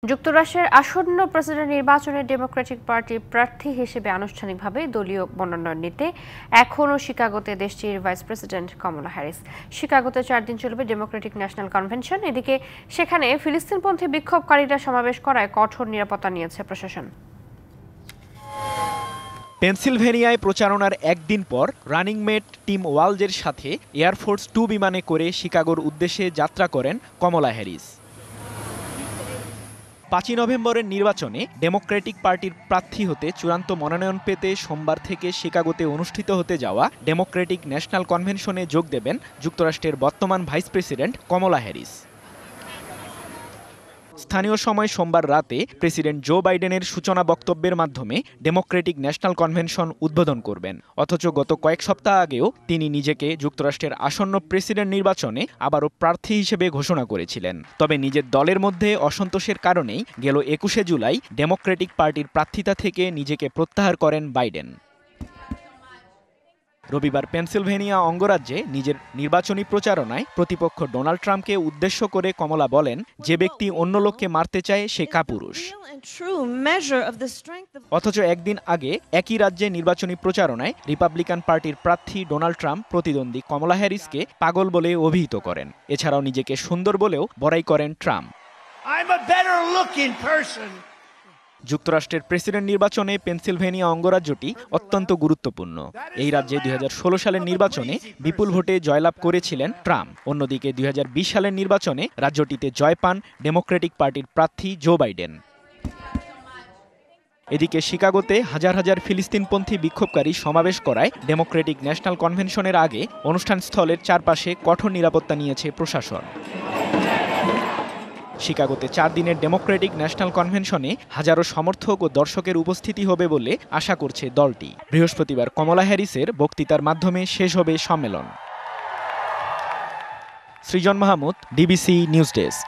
যুক্তরাষ্ট্রের আসন্ন প্রেসিডেন্ট নির্বাচনে ডেমোক্রেটিক পার্টির প্রার্থী হিসেবে আনুষ্ঠানিকভাবে দলীয় মনোনয়ন নিতে এখনও শিকাগোতে দেশটির ভাইস প্রেসিডেন্ট কমলা হ্যারিস। শিকাগোতে 4 দিন চলবে ডেমোক্রেটিক ন্যাশনাল কনভেনশন। এদিকে সেখানে ফিলিস্তিনপন্থী বিক্ষোভকারীরা সমাবেশ করায় কঠোর নিরাপত্তা নিয়েছে প্রশাসন। পেনসিলভেনিয়ায় প্রচারণার একদিন পর রানিং মেট টিম ওয়ালজের সাথে এয়ারফোর্স 2 বিমানে করে শিকাগোর উদ্দেশ্যে যাত্রা করেন কমলা হ্যারিস। 5 নভেম্বরের নির্বাচনে ডেমোক্রেটিক পার্টির প্রার্থী হতে চূড়ান্ত মনোনয়ন পেতে সোমবার থেকে শিকাগোতে অনুষ্ঠিত হতে যাওয়া ডেমোক্রেটিক ন্যাশনাল কনভেনশনে যোগ দেবেন যুক্তরাষ্ট্রের বর্তমান ভাইস প্রেসিডেন্ট কমলা হ্যারিস। স্থানীয় সময় সোমবার রাতে প্রেসিডেন্ট জো বাইডেনের সূচনা বক্তব্যের মাধ্যমে ডেমোক্রেটিক ন্যাশনাল কনভেনশন উদ্বোধন করবেন। অথচ গত কয়েক সপ্তাহ আগেও তিনি নিজেকে যুক্তরাষ্ট্রের আসন্ন প্রেসিডেন্ট নির্বাচনে আবারও প্রার্থী হিসেবে ঘোষণা করেছিলেন। তবে নিজের দলের মধ্যে অসন্তোষের কারণেই গেল 21শে জুলাই ডেমোক্রেটিক পার্টির প্রার্থিতা থেকে নিজেকে প্রত্যাহার করেন বাইডেন। রবিবার পেনসিলভেনিয়া অঙ্গরাজ্যে নিজের নির্বাচনী প্রচারণায় প্রতিপক্ষ ডোনাল্ড ট্রাম্পকে উদ্দেশ্য করে কমলা বলেন, যে ব্যক্তি অন্য লোককে মারতে চায় সে কাপুরুষ। অথচ একদিন আগে একই রাজ্যে নির্বাচনী প্রচারণায় রিপাবলিকান পার্টির প্রার্থী ডোনাল্ড ট্রাম্প প্রতিদ্বন্দ্বী কমলা হ্যারিসকে পাগল বলে অভিহিত করেন। এছাড়াও নিজেকে সুন্দর বলেও বড়াই করেন ট্রাম্প। যুক্তরাষ্ট্রের প্রেসিডেন্ট নির্বাচনে পেনসিলভেনিয়া অঙ্গরাজ্যটি অত্যন্ত গুরুত্বপূর্ণ। এই রাজ্যে 2016 সালের নির্বাচনে বিপুল ভোটে জয়লাভ করেছিলেন ট্রাম্প। অন্যদিকে 2020 সালের নির্বাচনে রাজ্যটিতে জয় পান ডেমোক্রেটিক পার্টির প্রার্থী জো বাইডেন। এদিকে শিকাগোতে হাজার হাজার ফিলিস্তিনপন্থী বিক্ষোভকারী সমাবেশ করায় ডেমোক্রেটিক ন্যাশনাল কনভেনশনের আগে অনুষ্ঠানস্থলের চারপাশে কঠোর নিরাপত্তা নিয়েছে প্রশাসন। শিকাগোতে 4 দিনের ডেমোক্রেটিক ন্যাশনাল কনভেনশনে হাজারো সমর্থক ও দর্শকের উপস্থিতি হবে বলে আশা করছে দলটি। বৃহস্পতিবার কমলা হ্যারিসের বক্তৃতার মাধ্যমে শেষ হবে সম্মেলন। সৃজন মাহমুদ, ডিবিসি নিউজ ডেস্ক।